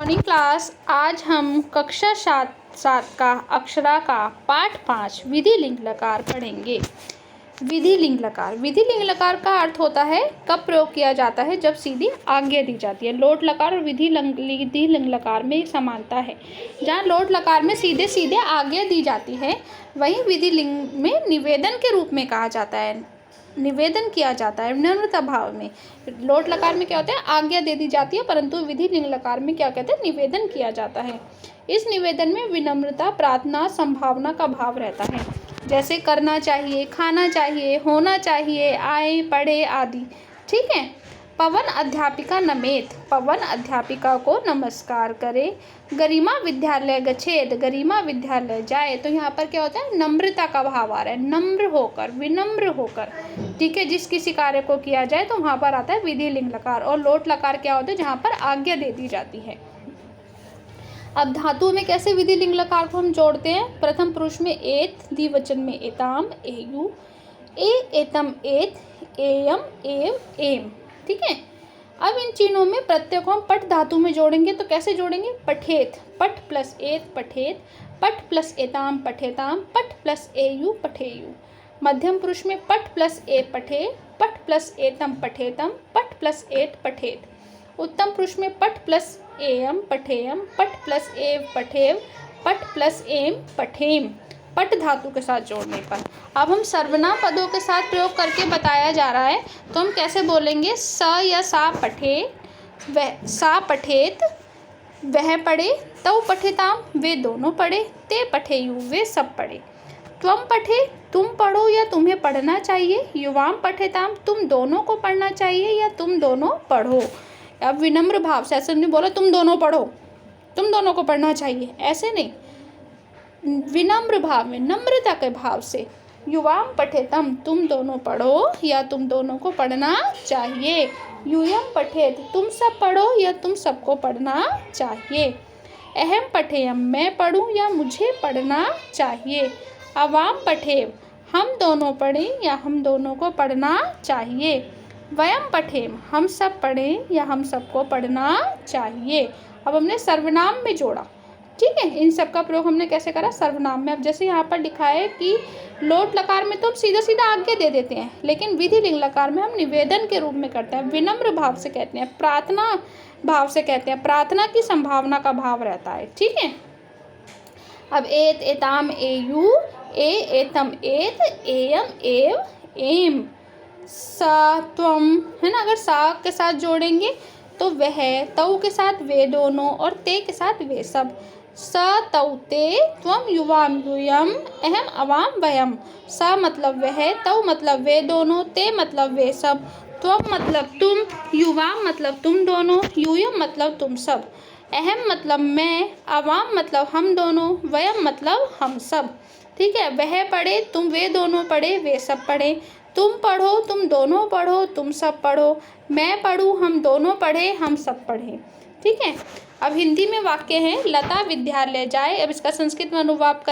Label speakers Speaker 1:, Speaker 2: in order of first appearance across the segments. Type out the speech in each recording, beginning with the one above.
Speaker 1: Morning class. आज हम कक्षा सात का अक्षरा का पाठ 5 विधि लिंग लकार पढ़ेंगे। विधि लिंग लकार का अर्थ होता है कब प्रयोग किया जाता है, जब सीधी आज्ञा दी जाती है। लोट लकार और विधि लिंग लकार में समानता है। जहाँ लोट लकार में सीधे सीधे आज्ञा दी जाती है, वहीं विधि लिंग में निवेदन के रूप में कहा जाता है, निवेदन किया जाता है विनम्रता भाव में। लोट लकार में क्या होता है, आज्ञा दे दी जाती है, परंतु विधि लिंग लकार में क्या कहते हैं, निवेदन किया जाता है। इस निवेदन में विनम्रता, प्रार्थना, संभावना का भाव रहता है, जैसे करना चाहिए, खाना चाहिए, होना चाहिए, आए, पढ़े आदि। ठीक है। पवन अध्यापिका नमेत, पवन अध्यापिका को नमस्कार करे। गरिमा विद्यालय गच्छेद, गरिमा विद्यालय जाए। तो यहाँ पर क्या होता है, नम्रता का भाव आ रहा है, नम्र होकर, विनम्र होकर। ठीक है। जिस किसी कार्य को किया जाए तो वहाँ पर आता है विधि लिंग लकार। और लोट लकार क्या होता है, जहाँ पर आज्ञा दे दी जाती है। अब धातुओं में कैसे विधि लिंग लकार को हम जोड़ते हैं। प्रथम पुरुष में एत, द्विवचन में एताम, एयु, एतम, एत, एयम, एव, एम। ठीक है। अब इन चिन्हों में प्रत्यय को हम पठ धातु में जोड़ेंगे तो कैसे जोड़ेंगे, पठेत, पठ प्लस एत पठेत, पठ प्लस एताम पठेताम, पठ प्लस एयु पठेयु। मध्यम पुरुष में पठ प्लस ए पठे, पठ प्लस एतम पठेतम, पठ प्लस एत पठेत। उत्तम पुरुष में पठ प्लस एयम पठेयम, पठ प्लस एव पठेव, पठ प्लस एम पठेम, पट धातु के साथ जोड़ने पर। अब हम सर्वनाम पदों के साथ प्रयोग करके बताया जा रहा है, तो हम कैसे बोलेंगे। स या सा पठे, वह सा पठेत, वह पढ़े, तव पठेताम, वे दोनों पढ़े, ते पठेयु, वे सब पढ़े। त्वम पठे, तुम पढ़ो या तुम्हें पढ़ना चाहिए। युवाम पठेताम, तुम दोनों को पढ़ना चाहिए या तुम दोनों पढ़ो। अब विनम्र भाव से, ऐसे नहीं बोला तुम दोनों पढ़ो, तुम दोनों को पढ़ना चाहिए, ऐसे नहीं, विनम्र भाव में, नम्रता के भाव से। युवाम पठेतम, तुम दोनों पढ़ो या तुम दोनों को पढ़ना चाहिए। यूयम पठेत, तुम सब पढ़ो या तुम सबको पढ़ना चाहिए। अहम पठेयम, मैं पढ़ूं या मुझे पढ़ना चाहिए। अवाम पठेव, हम दोनों पढ़ें या हम दोनों को पढ़ना चाहिए। वयम पठेम, हम सब पढ़ें या हम सबको पढ़ना चाहिए। अब हमने सर्वनाम में जोड़ा। ठीक है। इन सब का प्रयोग हमने कैसे करा, सर्वनाम में। अब जैसे यहाँ पर लिखा है कि लोट लकार में तो हम सीधा सीधा आज्ञा दे देते हैं, लेकिन विधि लिंग लकार में हम निवेदन के रूप में करते हैं, विनम्र भाव से कहते हैं, प्रार्थना भाव से कहते हैं, प्रार्थना की संभावना का भाव रहता है। ठीक है। अब एत, एताम, एयु, एतम, एत, एयम, एव, एम। सा, त्वम, है ना। अगर सा के साथ जोड़ेंगे तो वह, तव के साथ वे दोनों, और ते के साथ वे सब। स तौ ते, त्वम युवाम यूयम, अहम अवाम वयम। स मतलब वह, तौ मतलब वे दोनों, ते मतलब वे सब, त्वम मतलब तुम, युवाम मतलब तुम दोनों, यूयम मतलब तुम सब, अहम मतलब मैं, अवाम मतलब हम दोनों, वयम मतलब हम सब। ठीक है। वह पढ़े, तुम वे दोनों पढ़े, वे सब पढ़े। तुम पढ़ो, तुम दोनों पढ़ो, तुम सब पढ़ो। मैं पढ़ूँ, हम दोनों पढ़े, हम सब पढ़े। ठीक है। अब हिंदी में वाक्य हैं, लता विद्यालय जाए। अब इसका संस्कृत में अनुवाद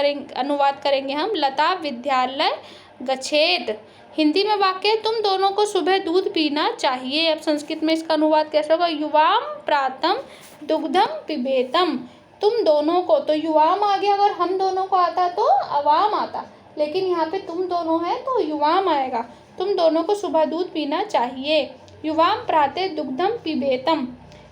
Speaker 1: करेंगे हम, लता विद्यालय गच्छेद। हिंदी में वाक्य है, तुम दोनों को सुबह दूध पीना चाहिए। अब संस्कृत में इसका अनुवाद कैसे होगा, युवाम प्रातम दुग्धम पिबेतम। तुम दोनों को, तो युवाम आ गया, अगर हम दोनों को आता तो अवाम आता, लेकिन यहाँ पे तुम दोनों है तो युवाम आएगा। तुम दोनों को सुबह दूध पीना चाहिए। युवाम प्रातः दुग्धम पिबेतम।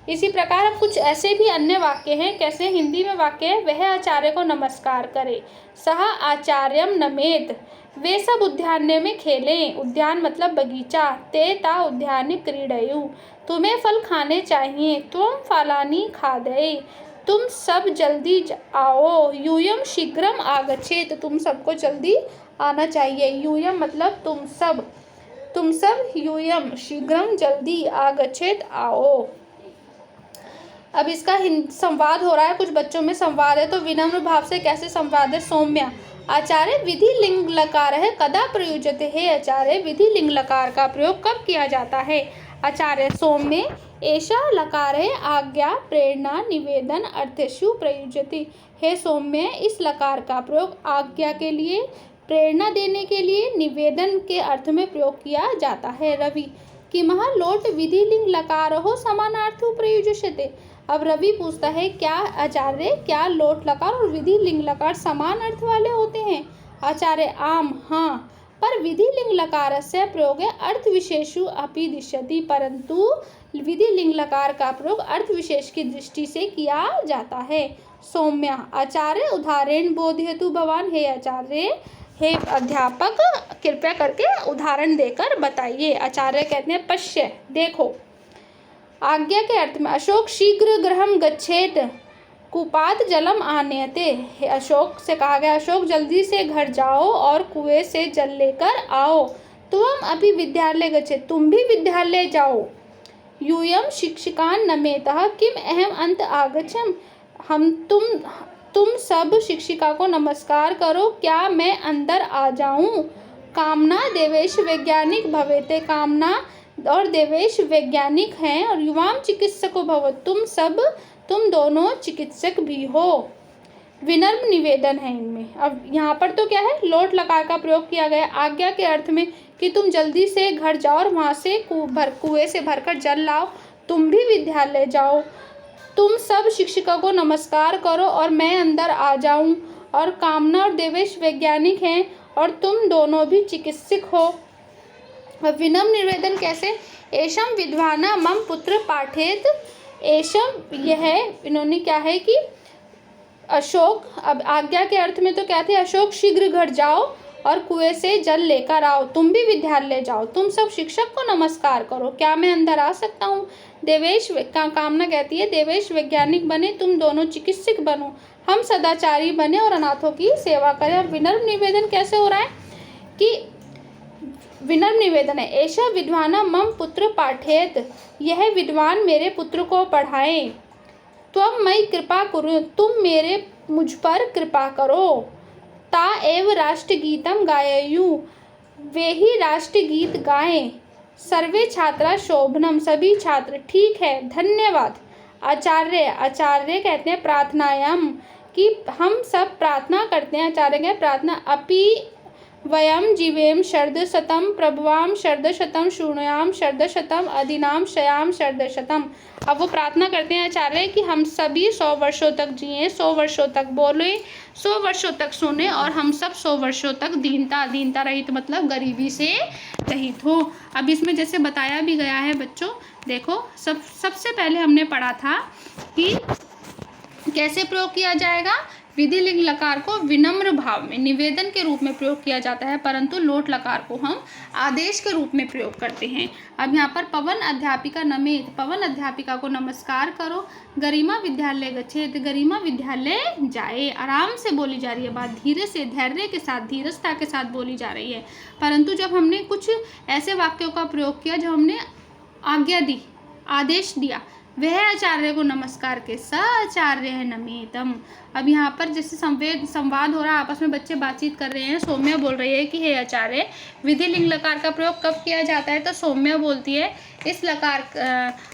Speaker 1: इसी प्रकार अब कुछ ऐसे भी अन्य वाक्य हैं। कैसे, हिंदी में वाक्य है, वह आचार्य को नमस्कार करे। सह आचार्यम नमेत, वे सब उद्यान में खेलें। उद्यान मतलब बगीचा। ते ता उद्यान क्रीडयु, तुम्हें फल खाने चाहिए। त्वम फलानि खादय, तुम सब जल्दी आओ। यूयम शीघ्रम आगच्छेत, तुम सबको जल्दी आना चाहिए। यूयम मतलब तुम सब, तुम सब, यूयम शीघ्रम जल्दी, आगच्छेत आओ। अब इसका संवाद हो रहा है, कुछ बच्चों में संवाद है, तो विनम्र भाव से कैसे संवाद है। सौम्या, आचार्य विधि लिंग लकार है कदा प्रयुज्यते है। आचार्य विधि लिंग लकार का प्रयोग कब किया जाता है। आचार्य सौम्य, ऐसा लकार है आज्ञा, प्रेरणा, निवेदन अर्थेषु प्रयुज्यते। हे सौम्य, इस लकार का प्रयोग आज्ञा के लिए, प्रेरणा देने के लिए, निवेदन के अर्थ में प्रयोग किया जाता है। रवि, किमः लोट विधि लिंग लकारः समानार्थो प्रयुज्यते। अब रवि पूछता है, क्या आचार्य, क्या लोट लकार और विधि लिंग लकार समान अर्थ वाले होते हैं? आचार्य, आम, हाँ, पर विधि लिंग लकारस्य प्रयोगे अर्थ विशेषु अपि दृश्यति, परंतु विधि लिंग लकार का प्रयोग अर्थ विशेष की दृष्टि से किया जाता है। सौम्या, आचार्य उदाहरण बोधयतु भवान, हे आचार्य, हे अध्यापक, कृपया करके उदाहरण देकर बताइए। आचार्य कहते हैं, पश्य, देखो। आज्ञा के अर्थ में, अशोक शीघ्र गृहं गच्छेत कूपात् जलम आनयते, अशोक से कहा गया, अशोक जल्दी से घर जाओ और कुएं से जल लेकर आओ। त्वम अपि विद्यालय गच्छेत्, तुम भी विद्यालय जाओ। यूयं शिक्षिकान् नमेतः किम अहम अंत आगच्छम, तुम सब शिक्षिका को नमस्कार करो, क्या मैं अंदर आ जाऊं? कामना देवेश वैज्ञानिक भवेते, कामना और देवेश वैज्ञानिक हैं, और युवाम चिकित्सको भवत, तुम दोनों चिकित्सक भी हो। विनम्र निवेदन है इनमें। अब यहाँ पर तो क्या है, लोट लकार का प्रयोग किया गया आज्ञा के अर्थ में कि तुम जल्दी से घर जाओ और वहाँ से कुएं से भरकर जल लाओ, तुम भी विद्यालय जाओ, तुम सब शिक्षिका को नमस्कार करो और मैं अंदर आ जाऊं, और कामना और देवेश वैज्ञानिक हैं और तुम दोनों भी चिकित्सक हो। विनम्र निवेदन कैसे, एषम विद्वाना मम पुत्र पाठेत, एषम, यह इन्होंने क्या है कि अशोक, अब आज्ञा के अर्थ में तो क्या थे, अशोक शीघ्र घर जाओ और कुएं से जल लेकर आओ, तुम भी विद्यालय जाओ, तुम सब शिक्षक को नमस्कार करो, क्या मैं अंदर आ सकता हूँ? देवेश, कामना कहती है, देवेश वैज्ञानिक बने, तुम दोनों चिकित्सक बनो, हम सदाचारी बने और अनाथों की सेवा करें। और विनम्र निवेदन कैसे हो रहा है कि विनम्र निवेदन है, ऐसा विद्वाना मम पुत्र पाठेत, यह विद्वान मेरे पुत्र को पढ़ाएं। त्वम मयि कृपा कुरु, तुम मुझ पर कृपा करो। ता एव राष्ट्रगीतम गाययु, वे ही राष्ट्रगीत गाएं। सर्वे छात्रा शोभनम, सभी छात्र ठीक है, धन्यवाद। आचार्य, आचार्य कहते हैं प्रार्थनायाम, कि हम सब प्रार्थना करते हैं। आचार्य कहते हैं प्रार्थना, अपि वयम जीवेम शर्धशतम प्रभवाम शर्धशतम शून्याम शर्धशतम अधिनाम शयाम शर्धशतम। अब वो प्रार्थना करते हैं आचार्य कि हम सभी 100 वर्षों तक जिए, 100 वर्षों तक बोले, 100 वर्षों तक सुने, और हम सब 100 वर्षों तक दीनता रहित, मतलब गरीबी से रहित हो। अब इसमें जैसे बताया भी गया है बच्चों, देखो सबसे पहले हमने पढ़ा था कि कैसे प्रयोग किया जाएगा, विधि लिंग लकार को विनम्र भाव में निवेदन के रूप में प्रयोग किया जाता है, परंतु लोट लकार को हम आदेश के रूप में प्रयोग करते हैं। अब यहाँ पर पवन अध्यापिका नमेत, पवन अध्यापिका को नमस्कार करो। गरिमा विद्यालय गच्छेत, गरिमा विद्यालय जाए। आराम से बोली जा रही है बात, धीरे से, धैर्य के साथ, धीरजता के साथ बोली जा रही है। परंतु जब हमने कुछ ऐसे वाक्यों का प्रयोग किया, जब हमने आज्ञा दी, आदेश दिया, वह आचार्य को नमस्कार के, स आचार्य है नमेतम। अब यहाँ पर जैसे संवाद हो रहा है, आपस में बच्चे बातचीत कर रहे हैं। सौम्या बोल रही है कि हे आचार्य, विधि लिंग लकार का प्रयोग कब किया जाता है? तो सौम्या बोलती है इस लकार,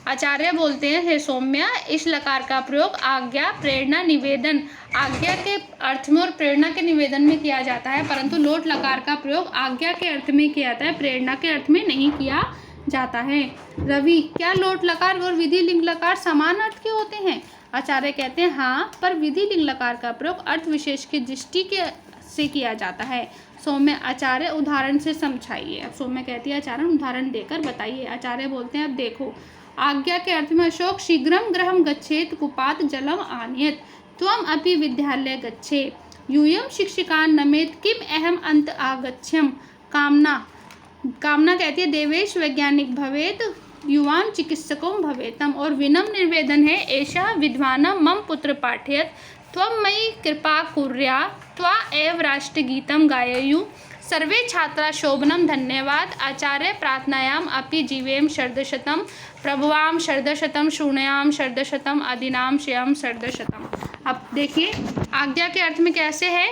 Speaker 1: आचार्य बोलते हैं हे सौम्या, इस लकार का प्रयोग आज्ञा, प्रेरणा, निवेदन, आज्ञा के अर्थ में और प्रेरणा के निवेदन में किया जाता है, परंतु लोट लकार का प्रयोग आज्ञा के अर्थ में किया जाता है, प्रेरणा के अर्थ में नहीं किया जाता है। रवि, क्या लोट लकार और विधि लिंग लकार समान अर्थ के होते हैं? आचार्य कहते हैं हाँ, पर विधि लिंग लकार का प्रयोग अर्थ विशेष की दृष्टि से किया जाता है। सौम्य, आचार्य उदाहरण से समझाइए। अब सौम्य कहती है आचार्य उदाहरण देकर बताइए। आचार्य बोलते हैं अब देखो, आज्ञा के अर्थ में अशोक शीघ्रम गृहं गच्छेत कूपात् जलम आनयेत्, त्वम अपि विद्यालय गच्छे, यूयं शिक्षिकान् नमेत्, किम अहम अंत आगच्छम। कामना कहती है देवेश वैज्ञानिक भवेत, युवान चिकित्सकों भवेतम। और विनम्र निवेदन है, ऐसा विद्वानम मम पुत्र पाठयत, त्वं मयि कृपा कुर्या, त्वा एव राष्ट्रगीतम गाययु, सर्वे छात्रा शोभनम, धन्यवाद। आचार्य प्रार्थनायाम अपि जीवेम शर्धशतम प्रभवाम शर्धशतम शून्याम शर्धशतम अधिनाम शयम शर्धशतम। अब देखिए आज्ञा के अर्थ में कैसे है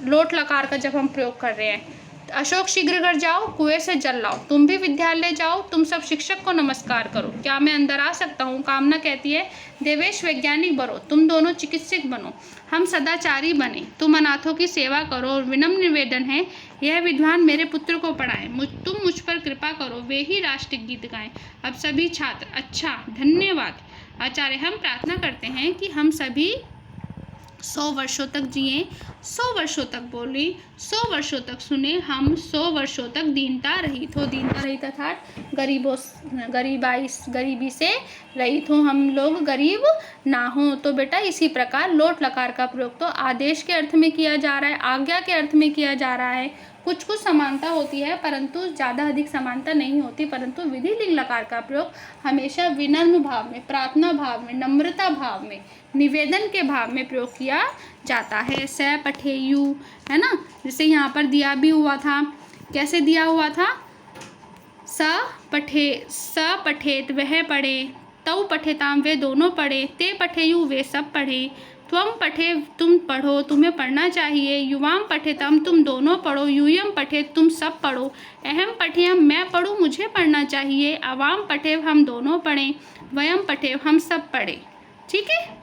Speaker 1: लोट लकार का जब हम प्रयोग कर रहे हैं। अशोक शीघ्र घर जाओ, कुएं से जल लाओ, तुम भी विद्यालय जाओ, तुम सब शिक्षक को नमस्कार करो, क्या मैं अंदर आ सकता हूँ? कामना कहती है देवेश वैज्ञानिक बनो, तुम दोनों चिकित्सक बनो, हम सदाचारी बने, तुम अनाथों की सेवा करो। और विनम्र निवेदन है, यह विद्वान मेरे पुत्र को पढ़ाए, तुम मुझ पर कृपा करो, वे ही राष्ट्रगीत गाएं। अब सभी छात्र अच्छा, धन्यवाद। आचार्य हम प्रार्थना करते हैं कि हम सभी 100 वर्षों तक जिए, 100 वर्षों तक बोले, 100 वर्षों तक सुने, हम 100 वर्षों तक दीनता रहित हो। दीनता रहित अर्थात गरीबी से रहित हो, हम लोग गरीब ना हो। तो बेटा इसी प्रकार लोट लकार का प्रयोग तो आदेश के अर्थ में किया जा रहा है, आज्ञा के अर्थ में किया जा रहा है। कुछ कुछ समानता होती है परंतु ज़्यादा अधिक समानता नहीं होती, परंतु विधि लिंग लकार का प्रयोग हमेशा विनम्र भाव में, प्रार्थना भाव में, नम्रता भाव में, निवेदन के भाव में प्रयोग किया जाता है। स पठेयु, है ना, जैसे यहाँ पर दिया भी हुआ था। कैसे दिया हुआ था? स पठेत वह पढ़े, तौ पठेताम वे दोनों पढ़े, ते पठेयु वे सब पढ़े, त्वम पठे तुम पढ़ो, तुम्हें पढ़ना चाहिए, युवाम पठेतम तुम दोनों पढ़ो, यूयम पठे तुम सब पढ़ो, अहम पठेयम मैं पढ़ूँ मुझे पढ़ना चाहिए, अवाम पठेव हम दोनों पढ़ें, वयम पठेव हम सब पढ़ें। ठीक है।